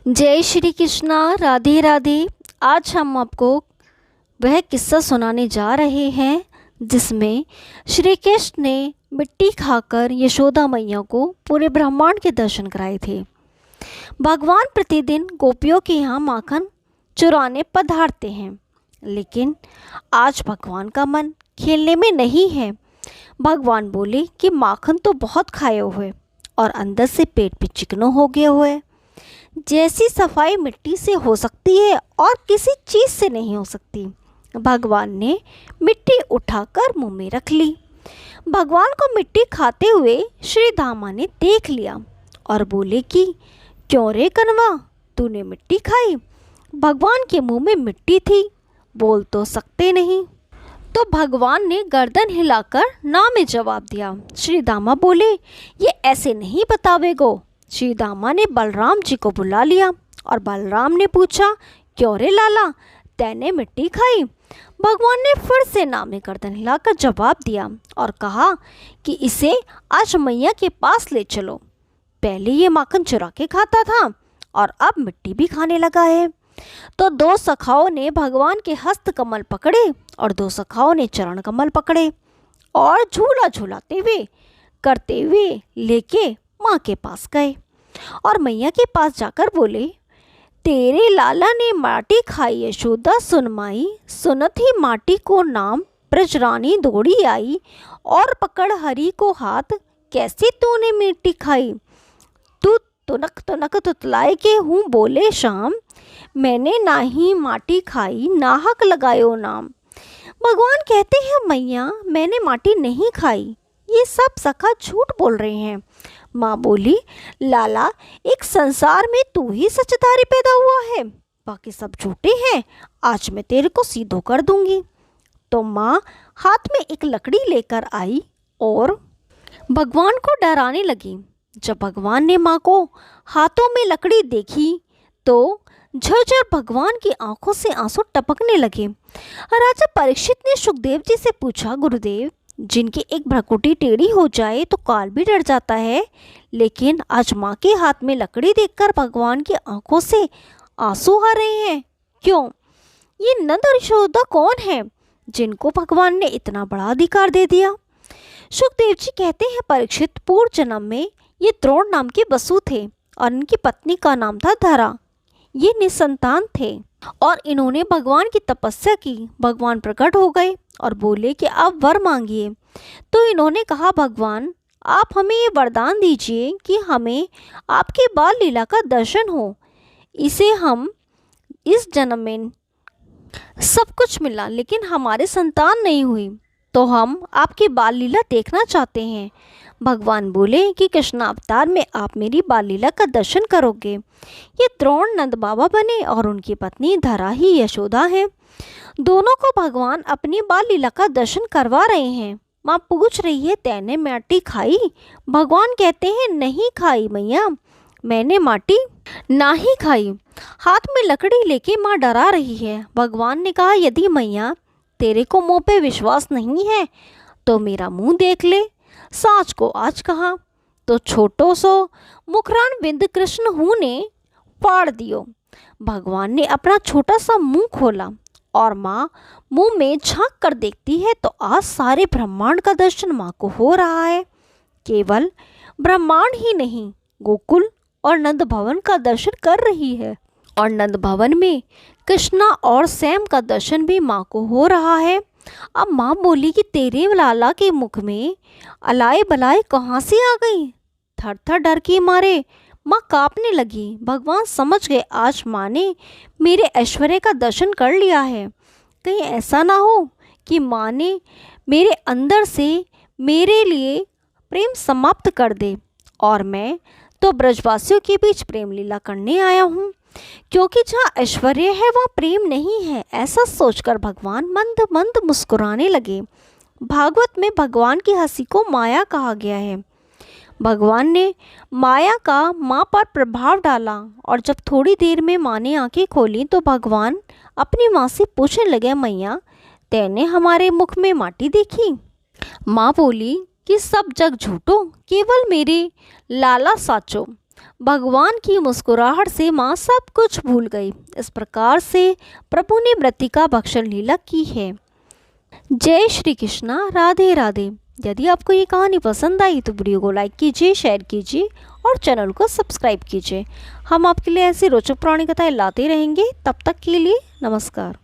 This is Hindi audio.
जय श्री कृष्णा। राधे राधे। आज हम आपको वह किस्सा सुनाने जा रहे हैं जिसमें श्री कृष्ण ने मिट्टी खाकर यशोदा मैया को पूरे ब्रह्मांड के दर्शन कराए थे। भगवान प्रतिदिन गोपियों के यहाँ माखन चुराने पधारते हैं, लेकिन आज भगवान का मन खेलने में नहीं है। भगवान बोले कि माखन तो बहुत खाए हुए और अंदर से पेट भी चिकनो हो गए हुए। जैसी सफाई मिट्टी से हो सकती है और किसी चीज़ से नहीं हो सकती। भगवान ने मिट्टी उठाकर मुंह में रख ली। भगवान को मिट्टी खाते हुए श्री धामा ने देख लिया और बोले कि क्यों रे कनवा, तूने मिट्टी खाई? भगवान के मुंह में मिट्टी थी, बोल तो सकते नहीं। तो भगवान ने गर्दन हिलाकर ना में जवाब दिया। श्री दामा बोले, ये ऐसे नहीं बतावेगो। श्री दामा ने बलराम जी को बुला लिया और बलराम ने पूछा, क्यों रे लाला, तैने मिट्टी खाई? भगवान ने फिर से ना में गर्दन हिलाकर जवाब दिया और कहा कि इसे आज मैया के पास ले चलो। पहले ये माखन चुरा के खाता था और अब मिट्टी भी खाने लगा है। तो दो सखाओं ने भगवान के हस्त कमल पकड़े और दो सखाओं ने चरण कमल पकड़े और झूला झूलाते हुए करते हुए लेके माँ के पास गए और मैया के पास जाकर बोले, तेरे लाला ने माटी खाई यशोदा सुन माई, सुनत ही माटी को नाम ब्रजरानी दौड़ी आई और पकड़ हरी को हाथ, कैसे तूने मिट्टी खाई? तू तुनक तुनक तुतलाए के हूँ बोले शाम, मैंने ना ही माटी खाई नाहक लगायो नाम। भगवान कहते हैं, मैया मैंने माटी नहीं खाई, ये सब सखा झूठ बोल रहे हैं। माँ बोली, लाला एक संसार में तू ही सचधारी पैदा हुआ है, बाकी सब झूठे हैं। आज मैं तेरे को सीधो कर दूंगी। तो माँ हाथ में एक लकड़ी लेकर आई और भगवान को डराने लगी। जब भगवान ने माँ को हाथों में लकड़ी देखी तो झरझर भगवान की आंखों से आंसू टपकने लगे। राजा परीक्षित ने सुखदेव जी से पूछा, गुरुदेव, जिनकी एक भ्रकुटी टेढ़ी हो जाए तो काल भी डर जाता है, लेकिन आज माँ के हाथ में लकड़ी देखकर भगवान की आंखों से आंसू आ रहे हैं, क्यों? ये नंद और यशोदा कौन है जिनको भगवान ने इतना बड़ा अधिकार दे दिया? सुखदेव जी कहते हैं, परीक्षित, पूर्व जन्म में ये द्रोण नाम के वसु थे और इनकी पत्नी का नाम था धरा। ये निसंतान थे और इन्होंने भगवान की तपस्या की। भगवान प्रकट हो गए और बोले कि आप वर मांगिए। तो इन्होंने कहा, भगवान आप हमें ये वरदान दीजिए कि हमें आपके बाल लीला का दर्शन हो। इसे हम इस जन्म में सब कुछ मिला लेकिन हमारे संतान नहीं हुई, तो हम आपकी बाल लीला देखना चाहते हैं। भगवान बोले कि कृष्ण अवतार में आप मेरी बाल लीला का दर्शन करोगे। ये द्रोण नंद बाबा बने और उनकी पत्नी धरा ही यशोदा है। दोनों को भगवान अपनी बाल लीला का दर्शन करवा रहे हैं। माँ पूछ रही है, तैने माटी खाई? भगवान कहते हैं, नहीं खाई मैया, मैंने माटी ना ही खाई। हाथ में लकड़ी लेके माँ डरा रही है। भगवान ने कहा, यदि मैया तेरे को मुँह पे विश्वास नहीं है तो मेरा मुँह देख ले। साँच को आज कहा तो छोटो सो मुखरान बिंद कृष्ण हूँ ने फाड़ दियो। भगवान ने अपना छोटा सा मुंह खोला और माँ मुंह में झांक कर देखती है तो आज सारे ब्रह्मांड का दर्शन माँ को हो रहा है। केवल ब्रह्मांड ही नहीं, गोकुल और नंद भवन का दर्शन कर रही है और नंद भवन में कृष्णा और सैम का दर्शन भी माँ को हो रहा है। अब माँ बोली कि तेरे लाला के मुख में अलाए बलाए कहाँ से आ गई? थर थर डर के मारे माँ कांपने लगी। भगवान समझ गए, आज माँ ने मेरे ऐश्वर्य का दर्शन कर लिया है। कहीं ऐसा ना हो कि माँ ने मेरे अंदर से मेरे लिए प्रेम समाप्त कर दे और मैं तो ब्रजवासियों के बीच प्रेम लीला करने आया हूँ, क्योंकि जहाँ ऐश्वर्य है वहाँ प्रेम नहीं है। ऐसा सोचकर भगवान मंद मंद मुस्कुराने लगे। भागवत में भगवान की हंसी को माया कहा गया है। भगवान ने माया का माँ पर प्रभाव डाला और जब थोड़ी देर में माँ ने आंखें खोली तो भगवान अपनी माँ से पूछने लगे, मैया तैने हमारे मुख में माटी देखी? माँ बोली कि सब जग झूठो, केवल मेरे लाला साचो। भगवान की मुस्कुराहट से माँ सब कुछ भूल गई। इस प्रकार से प्रभु ने मृत्तिका भक्षण लीला की है। जय श्री कृष्णा, राधे राधे। यदि आपको ये कहानी पसंद आई तो वीडियो को लाइक कीजिए, शेयर कीजिए और चैनल को सब्सक्राइब कीजिए। हम आपके लिए ऐसी रोचक पुरानी कथाएं लाते रहेंगे। तब तक के लिए नमस्कार।